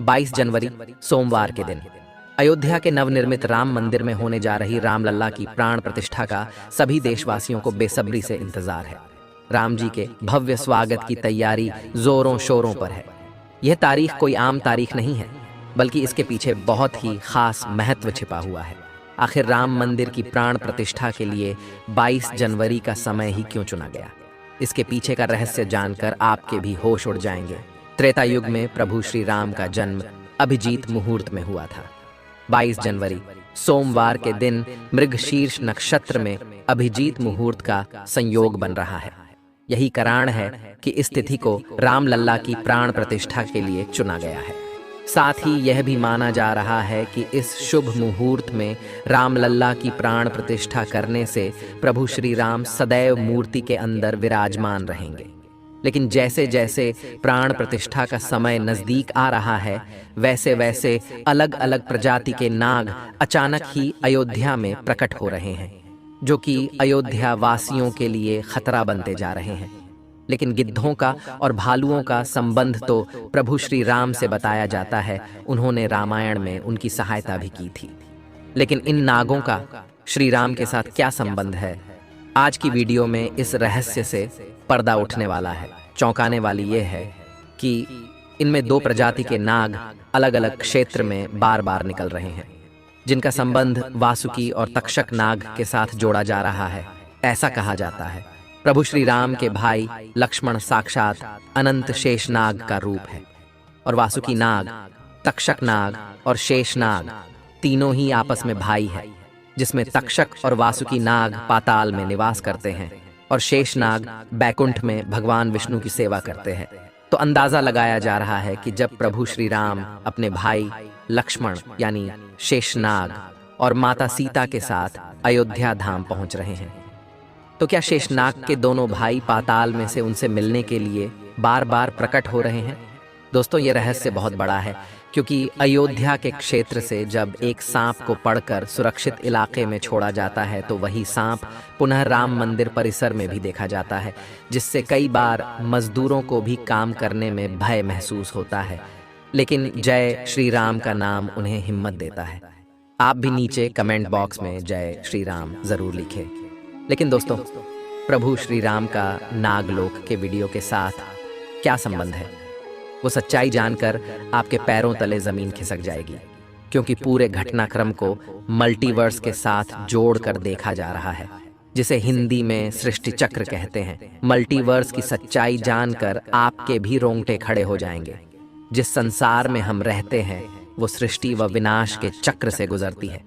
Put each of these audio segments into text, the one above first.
22 जनवरी सोमवार के दिन अयोध्या के नवनिर्मित राम मंदिर में होने जा रही रामलला की प्राण प्रतिष्ठा का सभी देशवासियों को बेसब्री से इंतजार है। राम जी के भव्य स्वागत की तैयारी जोरों शोरों पर है। यह तारीख कोई आम तारीख नहीं है, बल्कि इसके पीछे बहुत ही खास महत्व छिपा हुआ है। आखिर राम मंदिर की प्राण प्रतिष्ठा के लिए 22 जनवरी का समय ही क्यों चुना गया? इसके पीछे का रहस्य जानकर आपके भी होश उड़ जाएंगे। त्रेता युग में प्रभु श्री राम का जन्म अभिजीत मुहूर्त में हुआ था। 22 जनवरी सोमवार के दिन मृगशीर्ष नक्षत्र में अभिजीत मुहूर्त का संयोग बन रहा है। यही कारण है कि इस तिथि को रामलला की प्राण प्रतिष्ठा के लिए चुना गया है। साथ ही यह भी माना जा रहा है कि इस शुभ मुहूर्त में रामलला की प्राण प्रतिष्ठा करने से प्रभु श्री राम सदैव मूर्ति के अंदर विराजमान रहेंगे। लेकिन जैसे जैसे प्राण प्रतिष्ठा का समय नजदीक आ रहा है, वैसे वैसे अलग अलग प्रजाति के नाग अचानक ही अयोध्या में प्रकट हो रहे हैं, जो कि अयोध्या वासियों के लिए खतरा बनते जा रहे हैं। लेकिन गिद्धों का और भालुओं का संबंध तो प्रभु श्री राम से बताया जाता है। उन्होंने रामायण में उनकी सहायता भी की थी। लेकिन इन नागों का श्री राम के साथ क्या संबंध है? आज की वीडियो में इस रहस्य से पर्दा उठने वाला है। चौंकाने वाली यह है कि इनमें दो प्रजाति के नाग अलग अलग क्षेत्र में बार बार निकल रहे हैं, जिनका संबंध वासुकी और तक्षक नाग के साथ जोड़ा जा रहा है। ऐसा कहा जाता है प्रभु श्री राम के भाई लक्ष्मण साक्षात अनंत शेष नाग का रूप है, और वासुकी नाग, तक्षक नाग और शेष नाग तीनों ही आपस में भाई है, जिसमें तक्षक और वासुकी नाग पाताल में निवास करते हैं और शेष नाग बैकुंठ में भगवान विष्णु की सेवा करते हैं। तो अंदाजा लगाया जा रहा है कि जब प्रभु श्री राम अपने भाई लक्ष्मण यानी शेषनाग और माता सीता के साथ अयोध्या धाम पहुंच रहे हैं, तो क्या शेषनाग के दोनों भाई पाताल में से उनसे मिलने के लिए बार बार प्रकट हो रहे हैं? दोस्तों, ये रहस्य बहुत बड़ा है, क्योंकि अयोध्या के क्षेत्र से जब एक सांप को पकड़कर सुरक्षित इलाके में छोड़ा जाता है, तो वही सांप पुनः राम मंदिर परिसर में भी देखा जाता है, जिससे कई बार मजदूरों को भी काम करने में भय महसूस होता है। लेकिन जय श्री राम का नाम उन्हें हिम्मत देता है। आप भी नीचे कमेंट बॉक्स में जय श्री राम जरूर लिखें। लेकिन दोस्तों, प्रभु श्री राम का नागलोक के वीडियो के साथ क्या संबंध है? वो सच्चाई जानकर आपके पैरों तले जमीन खिसक जाएगी, क्योंकि पूरे घटनाक्रम को मल्टीवर्स के साथ जोड़कर देखा जा रहा है, जिसे हिंदी में सृष्टि चक्र कहते हैं। मल्टीवर्स की सच्चाई जानकर आपके भी रोंगटे खड़े हो जाएंगे। जिस संसार में हम रहते हैं, वो सृष्टि व विनाश के चक्र से गुजरती है।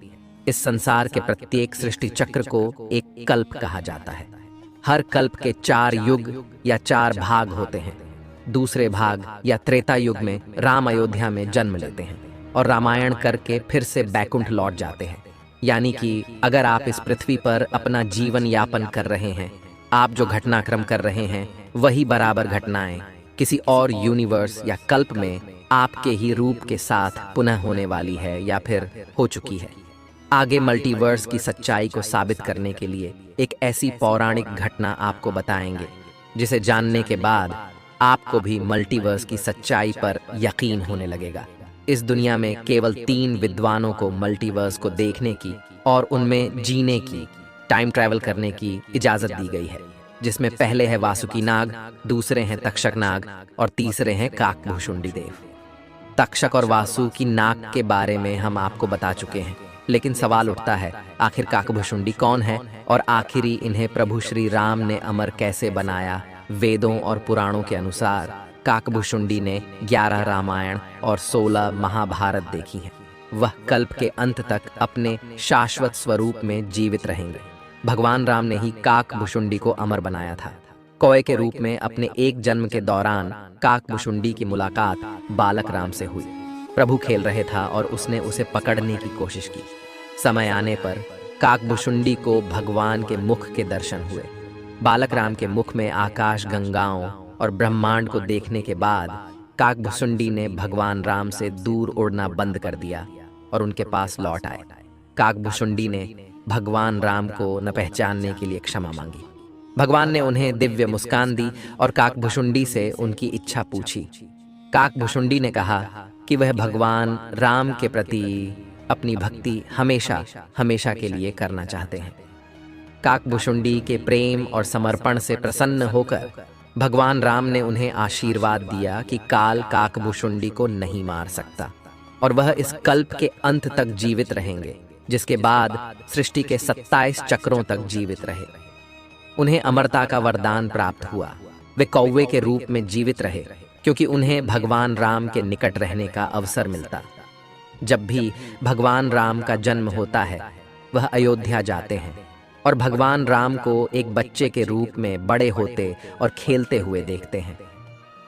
इस संसार के प्रत्येक सृष्टि चक्र को एक कल्प कहा जाता है। हर कल्प के 4 युग या 4 भाग होते हैं। दूसरे भाग या त्रेता युग में राम अयोध्या में जन्म लेते हैं और रामायण करके फिर से बैकुंठ लौट जाते हैं। यानी कि अगर आप इस पृथ्वी पर अपना जीवन यापन कर रहे हैं, आप जो घटनाक्रम कर रहे हैं, वही बराबर घटनाएं किसी और यूनिवर्स या कल्प में आपके ही रूप के साथ पुनः होने वाली है या फिर हो चुकी है। आगे मल्टीवर्स की सच्चाई को साबित करने के लिए एक ऐसी पौराणिक घटना आपको बताएंगे, जिसे जानने के बाद आपको भी मल्टीवर्स की सच्चाई पर यकीन होने लगेगा। इस दुनिया में केवल 3 विद्वानों को मल्टीवर्स को देखने की और उनमें जीने की, टाइम ट्रैवल करने की इजाजत दी गई है, जिसमें पहले है वासुकी नाग, दूसरे हैं तक्षक नाग और तीसरे हैं काकभुशुंडी देव। तक्षक और वासुकी नाग के बारे में हम आपको बता चुके हैं, लेकिन सवाल उठता है, आखिर काकभुशुंडी कौन है और आखिरी इन्हें प्रभु श्री राम ने अमर कैसे बनाया? वेदों और पुराणों के अनुसार काकभुशुंडी ने 11 रामायण और 16 महाभारत देखी हैं। वह कल्प के अंत तक अपने शाश्वत स्वरूप में जीवित रहेंगे। भगवान राम ने ही काकभुशुंडी को अमर बनाया था। कौए के रूप में अपने एक जन्म के दौरान काकभुशुंडी की मुलाकात बालक राम से हुई। प्रभु खेल रहे था और उसने उसे पकड़ने की कोशिश की। समय आने पर काकभुशुंडी को भगवान के मुख के दर्शन हुए। बालक राम के मुख में आकाश गंगाओं और ब्रह्मांड को देखने के बाद काकभुशुंडी ने भगवान राम से दूर उड़ना बंद कर दिया और उनके पास लौट आए। काकभुशुंडी ने भगवान राम को न पहचानने के लिए क्षमा मांगी। भगवान ने उन्हें दिव्य मुस्कान दी और काकभुशुंडी से उनकी इच्छा पूछी। काकभुशुंडी ने कहा, कि वह भगवान राम के प्रति अपनी भक्ति हमेशा हमेशा के लिए करना चाहते हैं। काकभुशुंडी के प्रेम और समर्पण से प्रसन्न होकर भगवान राम ने उन्हें आशीर्वाद दिया कि काल काकभुशुंडी को नहीं मार सकता और वह इस कल्प के अंत तक जीवित रहेंगे, जिसके बाद सृष्टि के 27 चक्रों तक जीवित रहे। उन्हें अमरता का वरदान प्राप्त हुआ। वे कौवे के रूप में जीवित रहे क्योंकि उन्हें भगवान राम के निकट रहने का अवसर मिलता। जब भी भगवान राम का जन्म होता है, वह अयोध्या जाते हैं और भगवान राम को एक बच्चे के रूप में बड़े होते और खेलते हुए देखते हैं।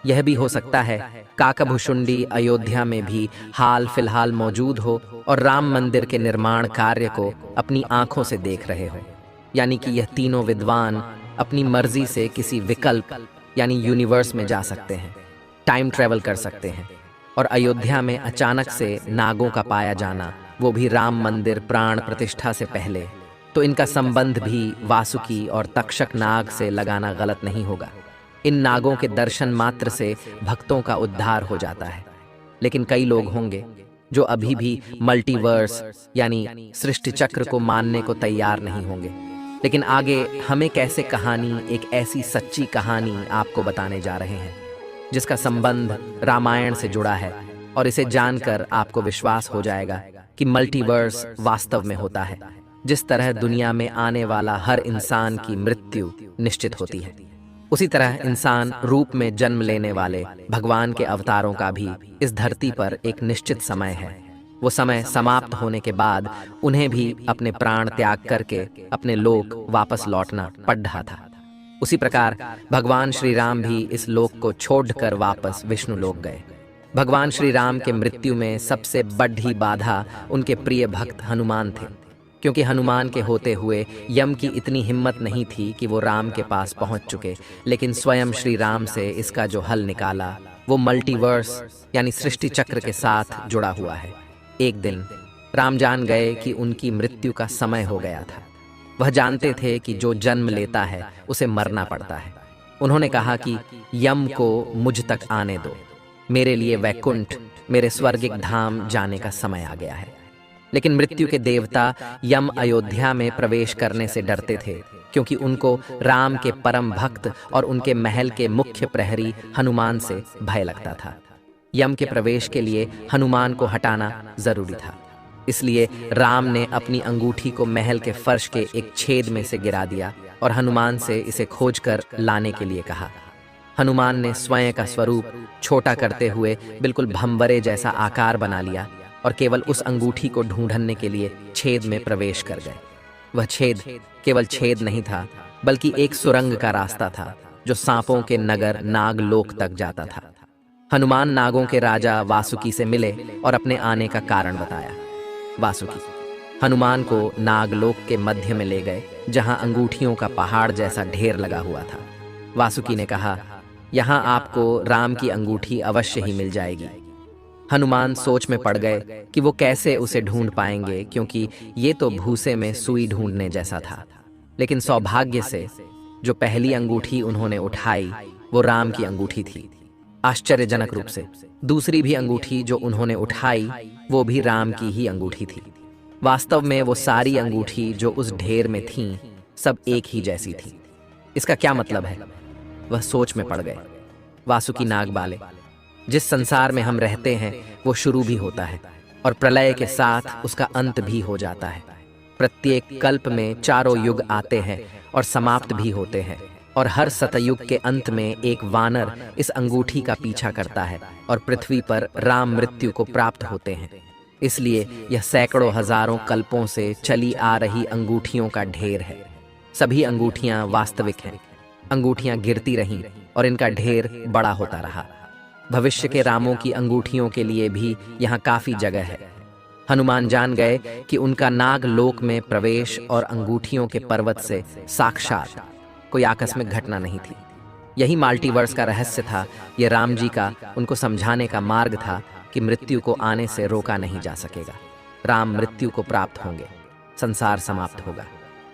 यह भी हो सकता है काकभुशुंडी अयोध्या में भी हाल फिलहाल मौजूद हो और राम मंदिर के निर्माण कार्य को अपनी आंखों से देख रहे हो। यानी कि यह तीनों विद्वान अपनी मर्जी से किसी विकल्प यानी यूनिवर्स में जा सकते हैं, टाइम ट्रेवल कर सकते हैं। और अयोध्या में अचानक से नागों का पाया जाना, वो भी राम मंदिर प्राण प्रतिष्ठा से पहले, तो इनका संबंध भी वासुकी और तक्षक नाग से लगाना गलत नहीं होगा। इन नागों के दर्शन मात्र से भक्तों का उद्धार हो जाता है। लेकिन कई लोग होंगे जो अभी भी मल्टीवर्स यानी सृष्टि चक्र को मानने को तैयार नहीं होंगे। लेकिन आगे हमें कैसे कहानी, एक ऐसी सच्ची कहानी आपको बताने जा रहे हैं जिसका संबंध रामायण से जुड़ा है, और इसे जानकर आपको विश्वास हो जाएगा कि मल्टीवर्स वास्तव में होता है। जिस तरह दुनिया में आने वाला हर इंसान की मृत्यु निश्चित होती है, उसी तरह इंसान रूप में जन्म लेने वाले भगवान के अवतारों का भी इस धरती पर एक निश्चित समय है। वो समय समाप्त होने के बाद उन्हें भी अपने प्राण त्याग करके अपने लोक वापस लौटना पड़ रहा था। उसी प्रकार भगवान श्री राम भी इस लोक को छोड़कर वापस विष्णु लोक गए। भगवान श्री राम के मृत्यु में सबसे बड़ी बाधा उनके प्रिय भक्त हनुमान थे, क्योंकि हनुमान के होते हुए यम की इतनी हिम्मत नहीं थी कि वो राम के पास पहुंच चुके। लेकिन स्वयं श्री राम से इसका जो हल निकाला वो मल्टीवर्स यानी सृष्टि चक्र के साथ जुड़ा हुआ है। एक दिन राम जान गए कि उनकी मृत्यु का समय हो गया था। वह जानते थे कि जो जन्म लेता है उसे मरना पड़ता है। उन्होंने कहा कि यम को मुझ तक आने दो, मेरे लिए वैकुंठ, मेरे स्वर्गिक धाम जाने का समय आ गया है। लेकिन मृत्यु के देवता यम अयोध्या में प्रवेश करने से डरते थे, क्योंकि उनको राम के परम भक्त और उनके महल के मुख्य प्रहरी हनुमान से भय लगता था। यम के प्रवेश के लिए हनुमान को हटाना जरूरी था। इसलिए राम ने अपनी अंगूठी को महल के फर्श के एक छेद में से गिरा दिया और हनुमान से इसे खोजकर लाने के लिए कहा। हनुमान ने स्वयं का स्वरूप छोटा करते हुए बिल्कुल भंवरे जैसा आकार बना लिया और केवल उस अंगूठी को ढूंढने के लिए छेद में प्रवेश कर गए। वह छेद केवल छेद नहीं था, बल्कि एक सुरंग का रास्ता था जो सांपों के नगर नागलोक तक जाता था। हनुमान नागों के राजा वासुकी से मिले और अपने आने का कारण बताया। वासुकी हनुमान को नागलोक के मध्य में ले गए, जहां अंगूठियों का पहाड़ जैसा ढेर लगा हुआ था। वासुकी ने कहा, यहाँ आपको राम की अंगूठी अवश्य ही मिल जाएगी। हनुमान सोच में पड़ गए कि वो कैसे उसे ढूंढ पाएंगे, क्योंकि ये तो भूसे में सुई ढूंढने जैसा था। लेकिन सौभाग्य से जो पहली अंगूठी उन्होंने उठाई वो राम की अंगूठी थी। आश्चर्यजनक रूप से दूसरी भी अंगूठी जो उन्होंने उठाई वो भी राम की ही अंगूठी थी। वास्तव में वो सारी अंगूठी जो उस ढेर में थीं, सब एक ही जैसी थी। इसका क्या मतलब है? वह सोच में पड़ गए। वासुकी नाग बाले, जिस संसार में हम रहते हैं वो शुरू भी होता है और प्रलय के साथ उसका अंत भी हो जाता है। प्रत्येक कल्प में चारों युग आते हैं और समाप्त भी होते हैं, और हर सतयुग के अंत में एक वानर इस अंगूठी का पीछा करता है और पृथ्वी पर राम मृत्यु को प्राप्त होते हैं। इसलिए यह सैकड़ों हजारों कल्पों से चली आ रही अंगूठियों का ढेर है। सभी अंगूठियां वास्तविक हैं। अंगूठियां गिरती रहीं और इनका ढेर बड़ा होता रहा। भविष्य के रामों की अंगूठियों के लिए भी यहाँ काफी जगह है। हनुमान जान गए कि उनका नाग लोक में प्रवेश और अंगूठियों के पर्वत से साक्षात कोई आकस्मिक घटना नहीं थी। यही मल्टीवर्स का रहस्य था। ये राम जी का उनको समझाने का मार्ग था कि मृत्यु को आने से रोका नहीं जा सकेगा। राम मृत्यु को प्राप्त होंगे, संसार समाप्त होगा,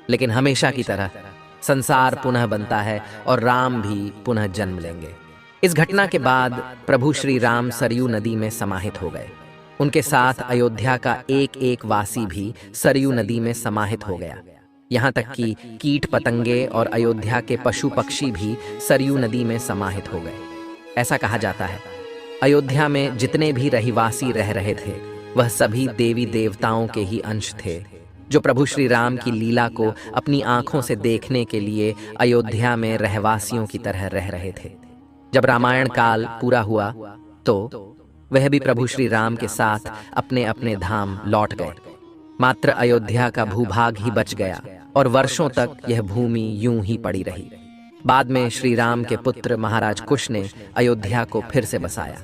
लेकिन हमेशा की तरह संसार पुनः बनता है और राम भी पुनः जन्म लेंगे। इस घटना के बाद प्रभु श्री राम सरयू नदी में समाहित हो गए। उनके साथ अयोध्या का एक एक वासी भी सरयू नदी में समाहित हो गया। यहाँ तक कि कीट पतंगे और अयोध्या के पशु पक्षी भी सरयू नदी में समाहित हो गए। ऐसा कहा जाता है अयोध्या में जितने भी रहिवासी रह रहे थे वह सभी देवी देवताओं के ही अंश थे, जो प्रभु श्री राम की लीला को अपनी आंखों से देखने के लिए अयोध्या में रहवासियों की तरह रह रहे थे। जब रामायण काल पूरा हुआ तो वह भी प्रभु श्री राम के साथ अपने अपने धाम लौट गए। मात्र अयोध्या का भूभाग ही बच गया और वर्षों तक यह भूमि यूं ही पड़ी रही। बाद में श्री राम के पुत्र महाराज कुश ने अयोध्या को फिर से बसाया।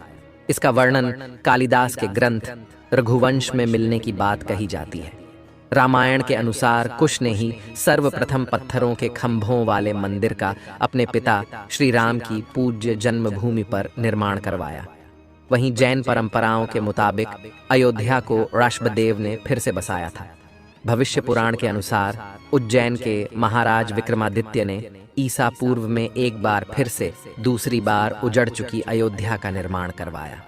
इसका वर्णन कालिदास के ग्रंथ रघुवंश में मिलने की बात कही जाती है। रामायण के अनुसार कुश ने ही सर्वप्रथम पत्थरों के खंभों वाले मंदिर का अपने पिता श्री राम की पूज्य जन्मभूमि पर निर्माण करवाया। वहीं जैन परंपराओं के मुताबिक अयोध्या को ऋषभदेव ने फिर से बसाया था। भविष्य पुराण के अनुसार उज्जैन के महाराज विक्रमादित्य ने ईसा पूर्व में एक बार फिर से दूसरी बार उजड़ चुकी अयोध्या का निर्माण करवाया।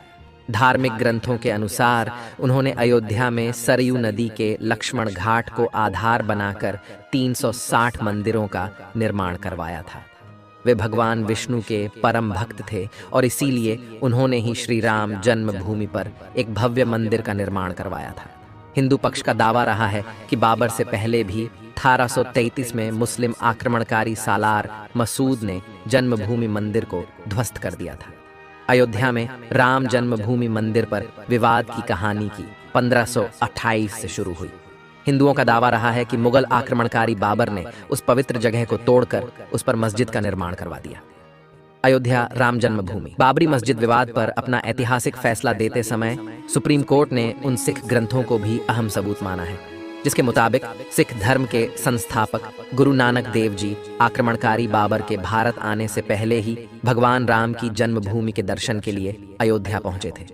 धार्मिक ग्रंथों के अनुसार उन्होंने अयोध्या में सरयू नदी के लक्ष्मण घाट को आधार बनाकर 360 मंदिरों का निर्माण करवाया था। वे भगवान विष्णु के परम भक्त थे और इसीलिए उन्होंने ही श्री राम जन्मभूमि पर एक भव्य मंदिर का निर्माण करवाया था। हिंदू पक्ष का दावा रहा है कि बाबर से पहले भी 1833 में मुस्लिम आक्रमणकारी सालार मसूद ने जन्मभूमि मंदिर को ध्वस्त कर दिया था। अयोध्या में राम जन्मभूमि मंदिर पर विवाद की कहानी की 1528 से शुरू हुई। हिंदुओं का दावा रहा है कि मुगल आक्रमणकारी बाबर ने उस पवित्र जगह को तोड़कर उस पर मस्जिद का निर्माण करवा दिया। अयोध्या राम जन्मभूमि बाबरी मस्जिद विवाद पर अपना ऐतिहासिक फैसला देते समय सुप्रीम कोर्ट ने उन सिख ग्रंथों को भी अहम सबूत माना है, जिसके मुताबिक सिख धर्म के संस्थापक गुरु नानक देव जी आक्रमणकारी बाबर के भारत आने से पहले ही भगवान राम की जन्मभूमि के दर्शन के लिए अयोध्या पहुंचे थे।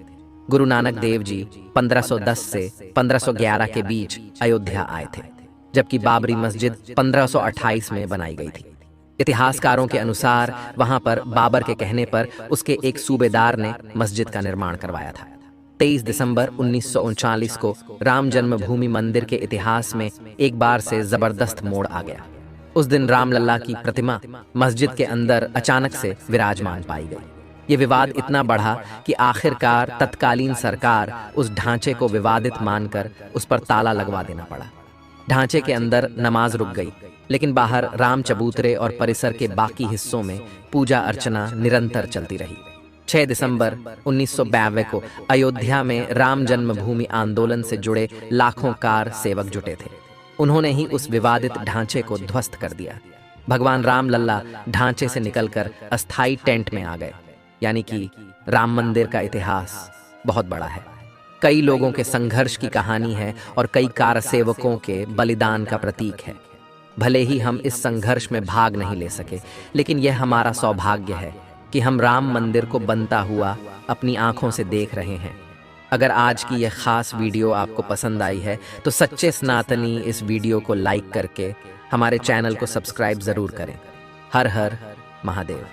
गुरु नानक देव जी 1510 से 1511 के बीच अयोध्या आए थे, जबकि बाबरी मस्जिद 1528 में बनाई गई थी। इतिहासकारों के अनुसार वहां पर बाबर के कहने पर उसके एक सूबेदार ने मस्जिद का निर्माण करवाया था। 23 दिसंबर 1939 को राम जन्मभूमि मंदिर के इतिहास में एक बार से जबरदस्त मोड़ आ गया। उस दिन रामलला की प्रतिमा मस्जिद के अंदर अचानक से विराजमान पाई गई। ये विवाद इतना बढ़ा कि आखिरकार तत्कालीन सरकार उस ढांचे को विवादित मानकर उस पर ताला लगवा देना पड़ा। ढांचे के अंदर नमाज रुक गई, लेकिन बाहर राम चबूतरे और परिसर के बाकी हिस्सों में पूजा अर्चना निरंतर चलती रही। 6 दिसंबर 1992 को अयोध्या में राम जन्मभूमि आंदोलन से जुड़े लाखों कार सेवक जुटे थे। उन्होंने ही उस विवादित ढांचे को ध्वस्त कर दिया। भगवान राम लल्ला ढांचे से निकलकर अस्थाई टेंट में आ गए। यानी कि राम मंदिर का इतिहास बहुत बड़ा है। कई लोगों के संघर्ष की कहानी है और कई कार सेवकों के बलिदान का प्रतीक है। भले ही हम इस संघर्ष में भाग नहीं ले सके, लेकिन यह हमारा सौभाग्य है कि हम राम मंदिर को बनता हुआ अपनी आंखों से देख रहे हैं। अगर आज की यह खास वीडियो आपको पसंद आई है तो सच्चे सनातनी इस वीडियो को लाइक करके हमारे चैनल को सब्सक्राइब जरूर करें। हर हर महादेव।